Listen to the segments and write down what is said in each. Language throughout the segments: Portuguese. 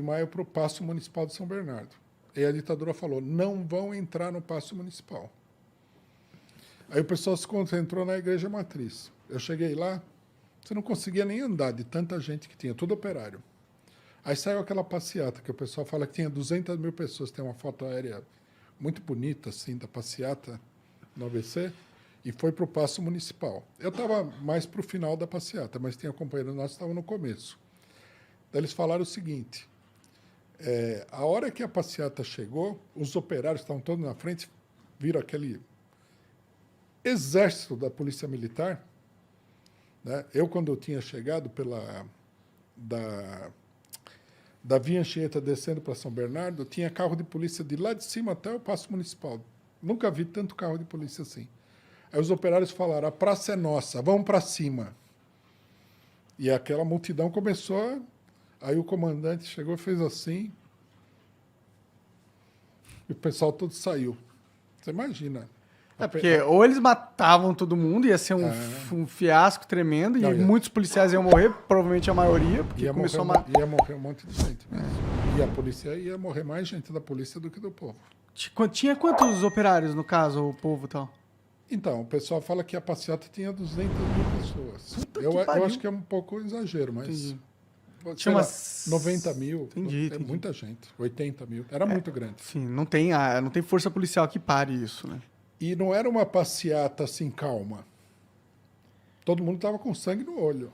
maio para o Paço Municipal de São Bernardo. E a ditadura falou, não vão entrar no Paço Municipal. Aí o pessoal se concentrou na Igreja Matriz. Eu cheguei lá, você não conseguia nem andar de tanta gente que tinha, tudo operário. Aí saiu aquela passeata, que o pessoal fala que tinha 200 mil pessoas, tem uma foto aérea muito bonita, assim, da passeata no ABC, e foi para o Paço Municipal. Eu estava mais para o final da passeata, mas tinha companheiro nosso que estava no começo. Daí eles falaram o seguinte, a hora que a passeata chegou, os operários estavam todos na frente, viram aquele exército da Polícia Militar, né? Eu, quando eu tinha chegado da Via Anchieta descendo para São Bernardo, tinha carro de polícia de lá de cima até o Paço Municipal. Nunca vi tanto carro de polícia assim. Aí os operários falaram, a praça é nossa, vamos para cima. E aquela multidão começou, aí o comandante chegou e fez assim, e o pessoal todo saiu. Você imagina. Porque ou eles matavam todo mundo, ia ser um fiasco tremendo, e muitos policiais iam morrer, provavelmente a maioria, porque ia começou ia morrer um monte de gente mesmo. E a polícia ia morrer mais gente da polícia do que do povo. Tinha quantos operários, no caso, o povo e tal? Então, o pessoal fala que a passeata tinha 200 mil pessoas. Eu acho que é um pouco exagero, mas... Tinha umas 90 mil, entendi. Muita gente, 80 mil, era muito grande. Sim, não tem força policial que pare isso, né? E não era uma passeata assim calma. Todo mundo estava com sangue no olho.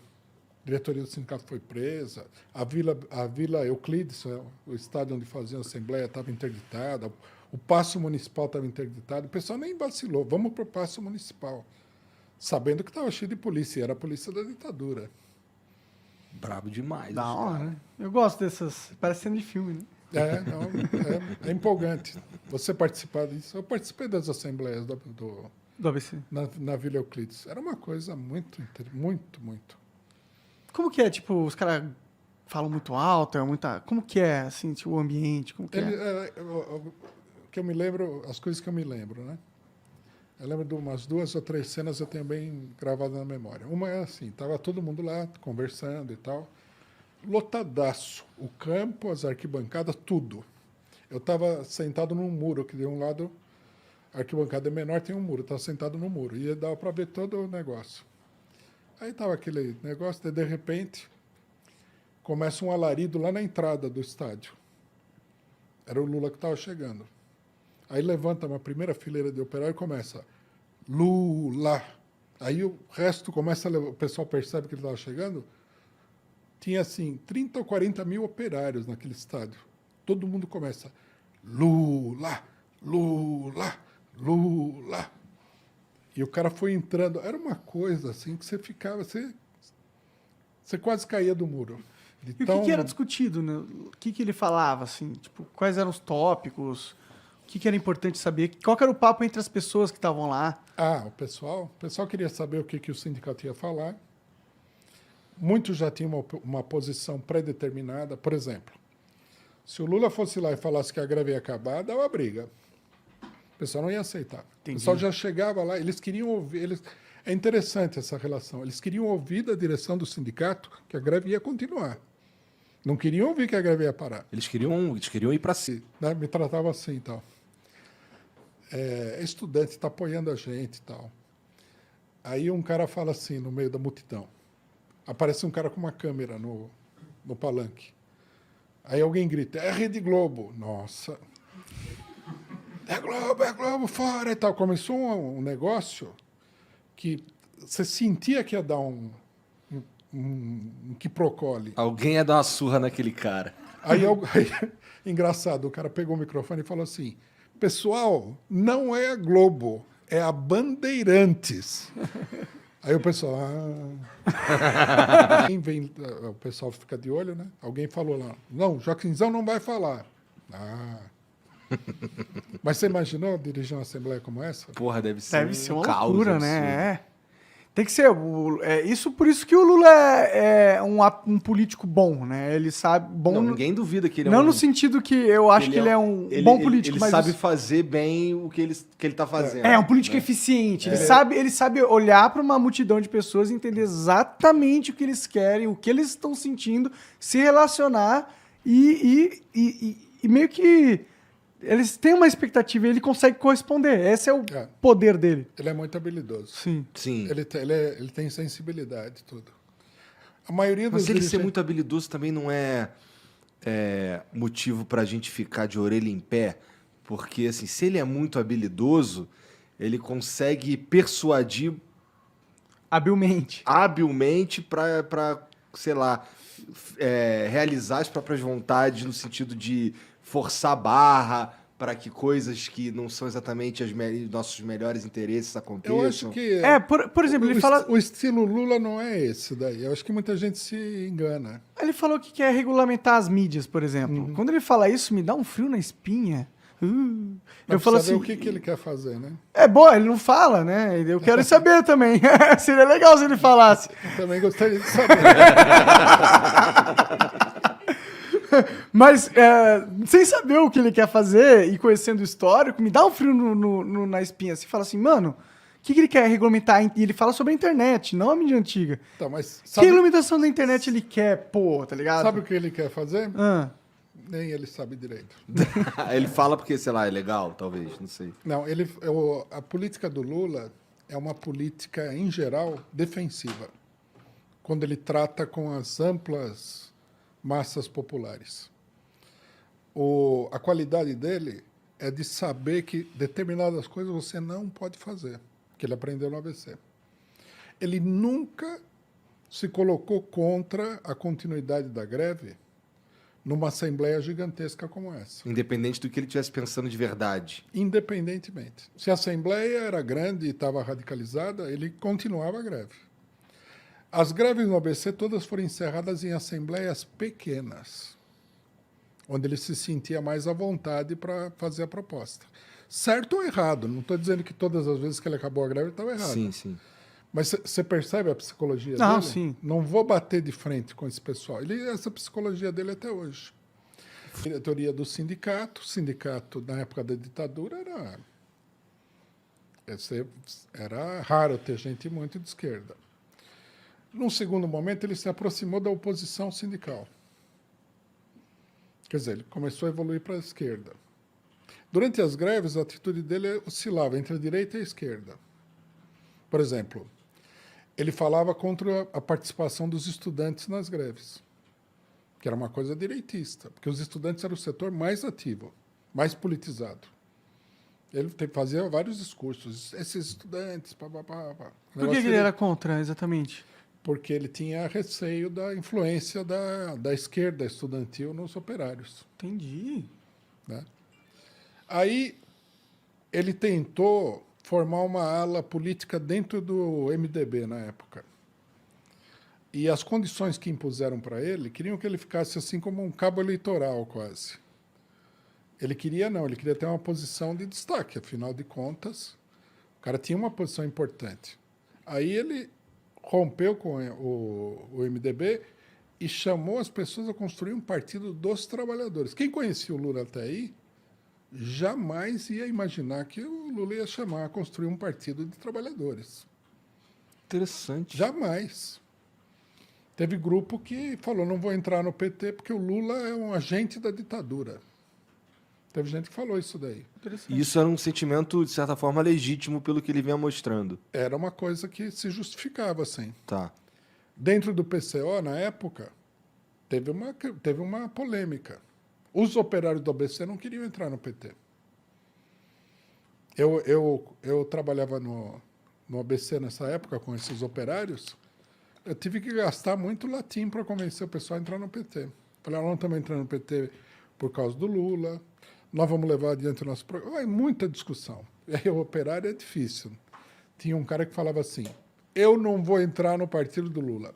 A diretoria do sindicato foi presa, a Vila Euclides, o estádio onde faziam a assembleia, estava interditada, o Paço Municipal estava interditado, o pessoal nem vacilou, vamos para o Paço Municipal, sabendo que estava cheio de polícia, era a polícia da ditadura. Brabo demais. Da hora, né? Eu gosto dessas, parece cena de filme, né? É empolgante você participar disso. Eu participei das assembleias do ABC. Na Vila Euclides. Era uma coisa muito. Como que é? Tipo, os caras falam muito alto, como que é, assim, tipo, o ambiente? Como que o que eu me lembro, as coisas que eu me lembro, né? Eu lembro de umas 2 ou 3 cenas eu tenho bem gravado na memória. Uma é assim, estava todo mundo lá conversando e tal. Lotadaço. O campo, as arquibancadas, tudo. Eu estava sentado num muro, que de um lado a arquibancada é menor, tem um muro. Eu estava sentado no muro e dava para ver todo o negócio. Aí estava aquele negócio, de repente, começa um alarido lá na entrada do estádio. Era o Lula que estava chegando. Aí levanta uma primeira fileira de operário e começa Lula. Aí o resto começa o pessoal percebe que ele estava chegando. Tinha, assim, 30 ou 40 mil operários naquele estádio. Todo mundo começa, Lula, Lula, Lula. E o cara foi entrando. Era uma coisa, assim, que você ficava... Você quase caía do muro. E o que era discutido, né? O que ele falava, assim? Tipo, quais eram os tópicos? O que era importante saber? Qual era o papo entre as pessoas que estavam lá? O pessoal queria saber o que o sindicato ia falar. Muitos já tinham uma posição pré-determinada. Por exemplo, se o Lula fosse lá e falasse que a greve ia acabar, dava briga. O pessoal não ia aceitar. Entendi. O pessoal já chegava lá, eles queriam ouvir... É interessante essa relação. Eles queriam ouvir da direção do sindicato que a greve ia continuar. Não queriam ouvir que a greve ia parar. Eles queriam ir para si. Né? Me tratava assim e tal. Estudante está apoiando a gente e tal. Aí um cara fala assim, no meio da multidão. Aparece um cara com uma câmera no palanque. Aí alguém grita, é Rede Globo. Nossa. É Globo, fora e tal. Começou um negócio que você sentia que ia dar um quiprocole. Alguém ia dar uma surra naquele cara. Aí, engraçado, o cara pegou o microfone e falou assim, pessoal, não é a Globo, é a Bandeirantes. Aí o pessoal... o pessoal fica de olho, né? Alguém falou lá, não, Joaquinzão não vai falar. Mas você imaginou dirigir uma assembleia como essa? Porra, deve ser uma caos, loucura, né? Tem que ser. Por isso que o Lula é um político bom, né? Ele sabe. Bom, não, ninguém duvida que ele é não no sentido que eu acho que ele é um bom político, ele mas sabe fazer bem o que ele tá fazendo. É um político eficiente. Ele sabe olhar para uma multidão de pessoas e entender exatamente o que eles querem, o que eles estão sentindo, se relacionar E meio que eles têm uma expectativa e ele consegue corresponder. Esse é o poder dele. Ele é muito habilidoso. Sim. Sim. Ele tem sensibilidade e tudo. A maioria dos Mas ele ser dirigentes- muito habilidoso também não é motivo pra gente ficar de orelha em pé, porque assim, se ele é muito habilidoso, ele consegue persuadir Habilmente. habilmente pra, sei lá, realizar as próprias vontades no sentido de forçar a barra para que coisas que não são exatamente nossos melhores interesses aconteçam. Eu acho que... Por exemplo, ele fala... O estilo Lula não é esse daí. Eu acho que muita gente se engana. Ele falou que quer regulamentar as mídias, por exemplo. Quando ele fala isso, me dá um frio na espinha. Eu falo assim... o que ele quer fazer, né? É bom, ele não fala, né? Eu quero saber também. Seria legal se ele falasse. Eu também gostaria de saber. Mas, sem saber o que ele quer fazer e conhecendo o histórico, me dá um frio na espinha. Você fala assim, mano, o que ele quer regulamentar? E ele fala sobre a internet, não a mídia antiga. Tá, mas Que sabe, regulamentação da internet ele quer, pô, tá ligado? sabe o que ele quer fazer? Ah, Nem ele sabe direito. Ele fala porque, sei lá, é legal, talvez, não sei. Não, a política do Lula é uma política, em geral, defensiva. Quando ele trata com as amplas massas populares. A qualidade dele é de saber que determinadas coisas você não pode fazer, que ele aprendeu no ABC. Ele nunca se colocou contra a continuidade da greve numa assembleia gigantesca como essa. Independente do que ele estivesse pensando de verdade. Independentemente. Se a assembleia era grande e estava radicalizada, ele continuava a greve. As greves no ABC todas foram encerradas em assembleias pequenas, onde ele se sentia mais à vontade para fazer a proposta. Certo ou errado, não estou dizendo que todas as vezes que ele acabou a greve estava errado. Sim, sim. Mas você percebe a psicologia Não, dele? sim. Não vou bater de frente com esse pessoal. Essa psicologia dele até hoje. Diretoria do sindicato. O sindicato, na época da ditadura, era raro ter gente muito de esquerda. Num segundo momento, ele se aproximou da oposição sindical. Quer dizer, ele começou a evoluir para a esquerda. Durante as greves, a atitude dele oscilava entre a direita e a esquerda. Por exemplo, ele falava contra a participação dos estudantes nas greves, que era uma coisa direitista, porque os estudantes eram o setor mais ativo, mais politizado. Ele fazia vários discursos. Esses estudantes... Por que ele era contra, exatamente? Porque ele tinha receio da influência da esquerda estudantil nos operários. Entendi. Né? Aí ele tentou formar uma ala política dentro do MDB na época. E as condições que impuseram para ele queriam que ele ficasse assim como um cabo eleitoral quase. Ele queria ter uma posição de destaque, afinal de contas, o cara tinha uma posição importante. Aí ele rompeu com o MDB e chamou as pessoas a construir um partido dos trabalhadores. Quem conhecia o Lula até aí jamais ia imaginar que o Lula ia chamar a construir um partido de trabalhadores. Interessante. Jamais. Teve grupo que falou, não vou entrar no PT porque o Lula é um agente da ditadura. Teve gente que falou isso daí. E isso era um sentimento, de certa forma, legítimo pelo que ele vinha mostrando. Era uma coisa que se justificava, assim. Tá. Dentro do PCO, na época, teve uma polêmica. Os operários do ABC não queriam entrar no PT. Eu trabalhava no ABC nessa época com esses operários. Eu tive que gastar muito latim para convencer o pessoal a entrar no PT. Falei, nós não estamos entrando no PT por causa do Lula, nós vamos levar adiante o nosso programa. Muita discussão. E aí o operário é difícil. Tinha um cara que falava assim, eu não vou entrar no partido do Lula.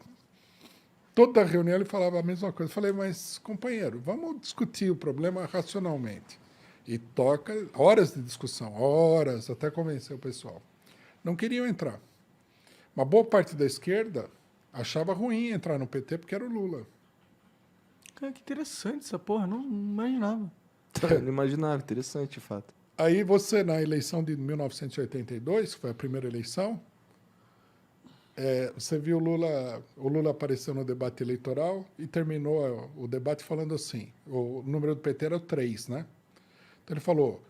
Toda reunião ele falava a mesma coisa. Eu falei, mas, companheiro, vamos discutir o problema racionalmente. E toca horas de discussão, horas, até convencer o pessoal. Não queriam entrar. Uma boa parte da esquerda achava ruim entrar no PT porque era o Lula. Cara, que interessante essa porra, não imaginava. Não imaginava, interessante, de fato. Aí você, na eleição de 1982, que foi a primeira eleição, Você viu o Lula apareceu no debate eleitoral e terminou o debate falando assim, o número do PT era o 3, né? Então ele falou,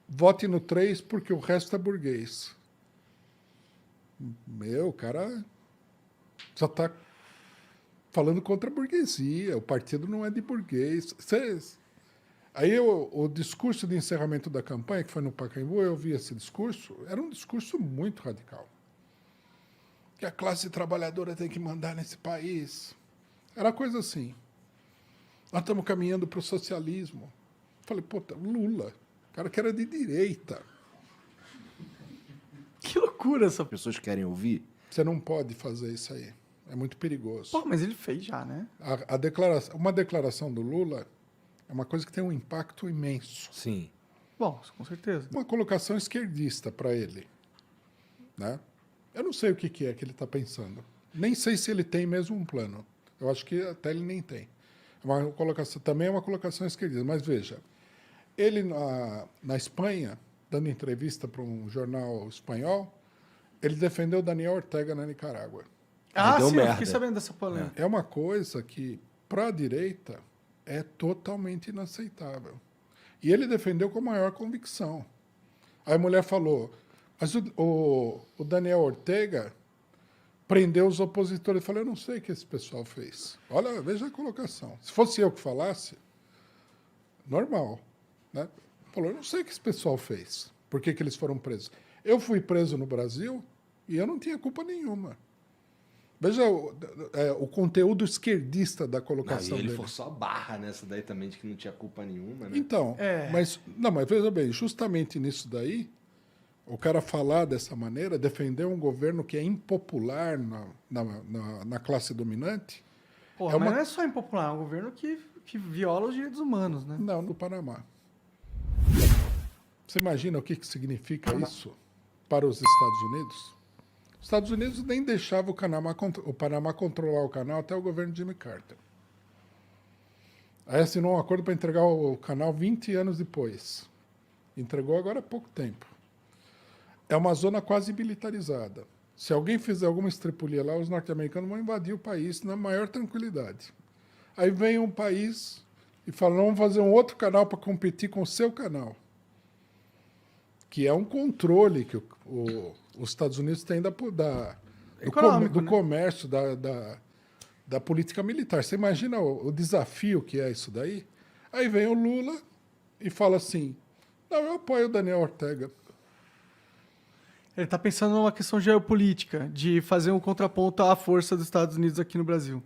vote no 3 porque o resto é burguês. O cara já está falando contra a burguesia, o partido não é de burguês. Aí o discurso de encerramento da campanha, que foi no Pacaembu, eu vi esse discurso, era um discurso muito radical. Que a classe trabalhadora tem que mandar nesse país. Era coisa assim. Nós estamos caminhando para o socialismo. Falei, puta, Lula, cara que era de direita. Que loucura essa... Pessoas querem ouvir? Você não pode fazer isso aí. É muito perigoso. Pô, mas ele fez já, né? Uma declaração do Lula é uma coisa que tem um impacto imenso. Sim. Bom, com certeza. Uma colocação esquerdista para ele. Né? Eu não sei o que é que ele está pensando. Nem sei se ele tem mesmo um plano. Eu acho que até ele nem tem. Também é uma colocação esquerdista. Mas veja, ele na Espanha, dando entrevista para um jornal espanhol, ele defendeu Daniel Ortega na Nicarágua. Ah, deu sim, eu merda. fiquei sabendo dessa polêmica. É uma coisa que, para a direita, é totalmente inaceitável. E ele defendeu com maior convicção. Aí a mulher falou, mas o Daniel Ortega prendeu os opositores. Eu falei, eu não sei o que esse pessoal fez. Olha, veja a colocação. Se fosse eu que falasse, normal. Né? Falou, eu não sei o que esse pessoal fez. Por que eles foram presos? Eu fui preso no Brasil e eu não tinha culpa nenhuma. Veja o conteúdo esquerdista da colocação E ele dele. forçou a barra nessa daí também, de que não tinha culpa nenhuma, né? Então, mas veja bem, justamente nisso daí, o cara falar dessa maneira, defender um governo que é impopular na classe dominante, Porra, mas não é só impopular, é um governo que viola os direitos humanos, né? não, no Panamá. Você imagina o que significa isso para os Estados Unidos? Os Estados Unidos nem deixavam o Panamá controlar o canal até o governo de Jimmy Carter. Aí assinou um acordo para entregar o canal 20 anos depois. Entregou agora há pouco tempo. É uma zona quase militarizada. Se alguém fizer alguma estripulia lá, os norte-americanos vão invadir o país na maior tranquilidade. Aí vem um país e fala, vamos fazer um outro canal para competir com o seu canal. Que é um controle que os Estados Unidos têm do comércio, da política militar. Você imagina o desafio que é isso daí? Aí vem o Lula e fala assim, não, eu apoio o Daniel Ortega. Ele está pensando numa questão geopolítica, de fazer um contraponto à força dos Estados Unidos aqui no Brasil.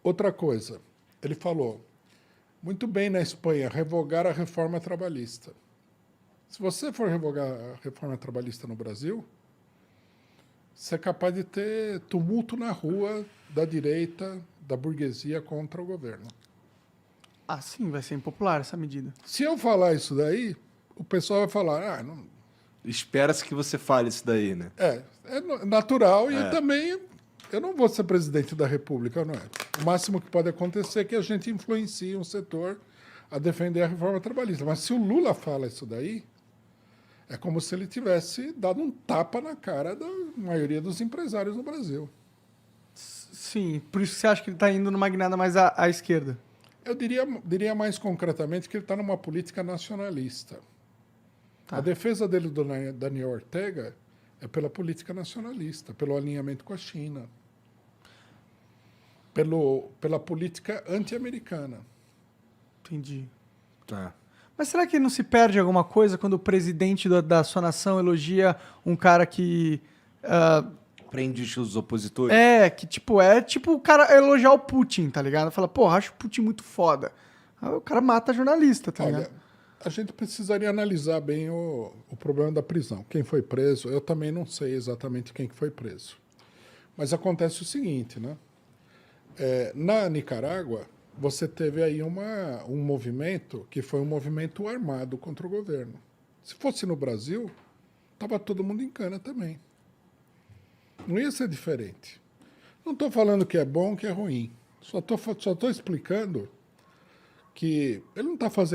Outra coisa, ele falou, muito bem na Espanha, revogar a reforma trabalhista. Se você for revogar a reforma trabalhista no Brasil, você é capaz de ter tumulto na rua da direita, da burguesia contra o governo. Ah, sim, vai ser impopular essa medida. Se eu falar isso daí, o pessoal vai falar, não... Espera-se que você fale isso daí, né? É natural e eu não vou ser presidente da República, não é? O máximo que pode acontecer é que a gente influencie um setor a defender a reforma trabalhista. Mas se o Lula fala isso daí, é como se ele tivesse dado um tapa na cara da maioria dos empresários no Brasil. Sim, por isso que você acha que ele está indo numa guinada mais à esquerda. Eu diria mais concretamente que ele está numa política nacionalista. Tá. A defesa dele do Daniel Ortega é pela política nacionalista, pelo alinhamento com a China, pela política anti-americana. Entendi. Tá. Mas será que não se perde alguma coisa quando o presidente da sua nação elogia um cara que... Prende os opositores? é tipo o cara elogiar o Putin, tá ligado? Fala, porra, acho o Putin muito foda. Aí o cara mata jornalista, tá ligado? Olha, a gente precisaria analisar bem o problema da prisão. Quem foi preso, eu também não sei exatamente quem que foi preso. Mas acontece o seguinte, né? Na Nicarágua, você teve aí um movimento que foi um movimento armado contra o governo. Se fosse no Brasil, estava todo mundo em cana também. Não ia ser diferente. Não estou falando que é bom, que é ruim. Só estou explicando que ele não está fazendo